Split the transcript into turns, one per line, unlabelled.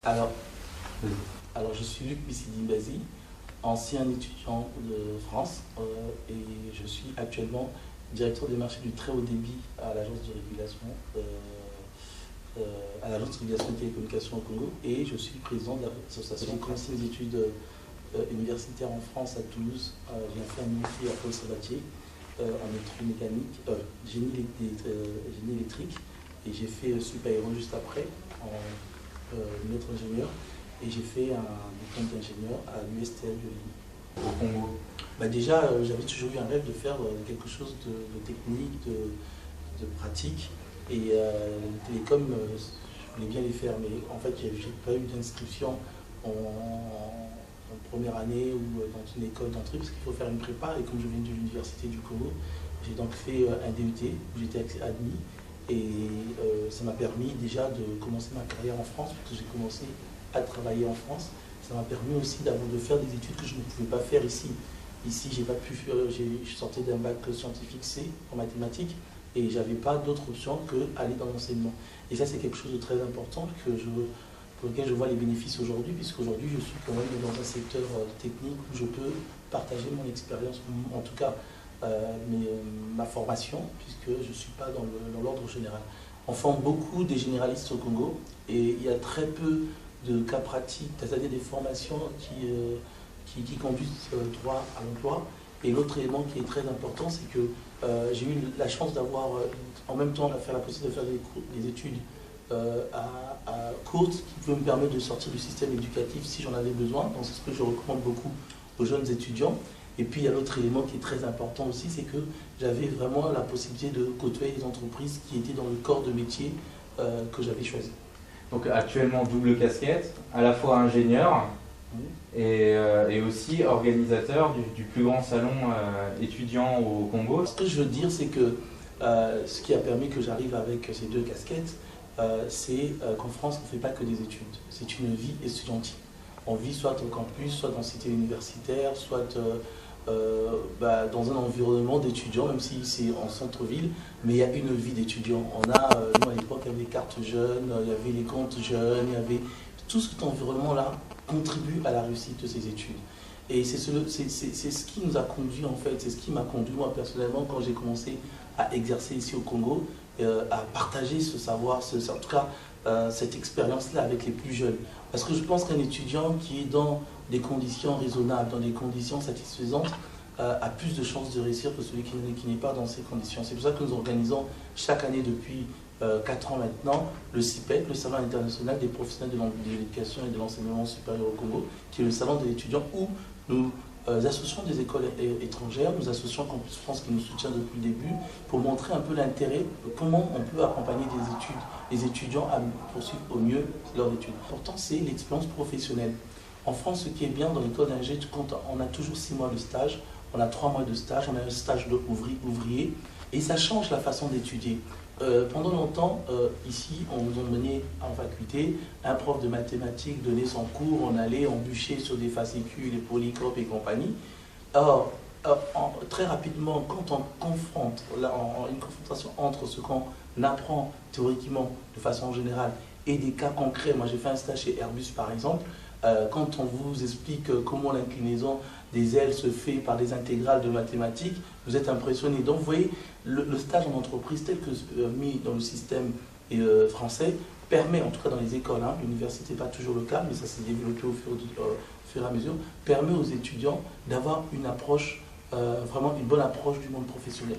Alors, alors, je suis Luc Bissidi-Mbazi, ancien étudiant de France, et je suis actuellement directeur des marchés du très haut débit à l'agence de régulation, des télécommunications au Congo, et je suis président de l'association Conseil des études universitaires en France à Toulouse. J'ai fait un métier à Paul Sabatier en électromécanique, génie électrique, et j'ai fait Supaéro juste après en maître ingénieur. Et j'ai fait un diplôme d'ingénieur à l'USTL de Lille.
Au Congo?
Déjà, j'avais toujours eu un rêve de faire quelque chose de technique, de pratique. Et les télécoms, je voulais bien les faire, mais en fait, j'ai pas eu d'inscription en première année ou dans une école d'entrée, parce qu'il faut faire une prépa. Et comme je viens de l'université du Congo, j'ai donc fait un DUT où j'étais admis. Et ça m'a permis déjà de commencer ma carrière en France, parce que j'ai commencé à travailler en France. Ça m'a permis aussi de faire des études que je ne pouvais pas faire ici. Ici, j'ai pas pu faire, je sortais d'un bac scientifique C en mathématiques et j'avais pas d'autre option que aller dans l'enseignement. Et ça, c'est quelque chose de très important pour lequel je vois les bénéfices aujourd'hui, puisqu'aujourd'hui, je suis quand même dans un secteur technique où je peux partager mon expérience, en tout cas ma formation, puisque je ne suis pas dans l'ordre général. On forme beaucoup des généralistes au Congo et il y a très peu de cas pratiques, c'est-à-dire des formations qui conduisent droit à l'emploi. Et l'autre élément qui est très important, c'est que j'ai eu la chance d'avoir, en même temps, la possibilité de faire des études courtes qui pouvaient me permettre de sortir du système éducatif si j'en avais besoin. Donc c'est ce que je recommande beaucoup aux jeunes étudiants. Et puis il y a l'autre élément qui est très important aussi, c'est que j'avais vraiment la possibilité de côtoyer les entreprises qui étaient dans le corps de métier que j'avais choisi.
Donc actuellement double casquette, à la fois ingénieur et aussi organisateur du plus grand salon étudiant au Congo.
Ce que je veux dire, c'est que ce qui a permis que j'arrive avec ces deux casquettes, c'est qu'en France, on ne fait pas que des études. C'est une vie étudiantine. On vit soit au campus, soit dans cité universitaire, soit dans un environnement d'étudiants, même si c'est en centre-ville, mais il y a une vie d'étudiants. Nous à l'époque, il y avait les cartes jeunes, il y avait les comptes jeunes, il y avait tout cet environnement-là contribue à la réussite de ces études. Et c'est ce qui nous a conduit en fait, c'est ce qui m'a conduit moi personnellement quand j'ai commencé à exercer ici au Congo, à partager ce savoir, en tout cas cette expérience-là avec les plus jeunes. Parce que je pense qu'un étudiant qui est dans des conditions raisonnables, dans des conditions satisfaisantes, a plus de chances de réussir que celui qui n'est pas dans ces conditions. C'est pour ça que nous organisons chaque année depuis 4 ans maintenant le CIPEC, le Salon international des professionnels de l'éducation et de l'enseignement supérieur au Congo, qui est le salon des étudiants où nous associons des écoles étrangères, nous associons Campus France qui nous soutient depuis le début, pour montrer un peu l'intérêt de comment on peut accompagner les étudiants à poursuivre au mieux leurs études. L'important, c'est l'expérience professionnelle. En France, ce qui est bien dans l'école d'ingé, on a toujours 6 mois de stage, on a 3 mois de stage, on a un stage d'ouvrier, et ça change la façon d'étudier. Pendant longtemps, ici, on nous emmenait en faculté, un prof de mathématiques donnait son cours, on allait embûcher sur des fascicules, les polycopes et compagnie. Or, très rapidement, quand on confronte, une confrontation entre ce qu'on apprend théoriquement de façon générale et des cas concrets, moi j'ai fait un stage chez Airbus par exemple, quand on vous explique comment l'inclinaison des ailes se fait par des intégrales de mathématiques, vous êtes impressionné. Donc vous voyez, le stage en entreprise tel que mis dans le système français permet, en tout cas dans les écoles, l'université n'est pas toujours le cas, mais ça s'est développé au fur et à mesure, permet aux étudiants d'avoir une approche, vraiment une bonne approche du monde professionnel.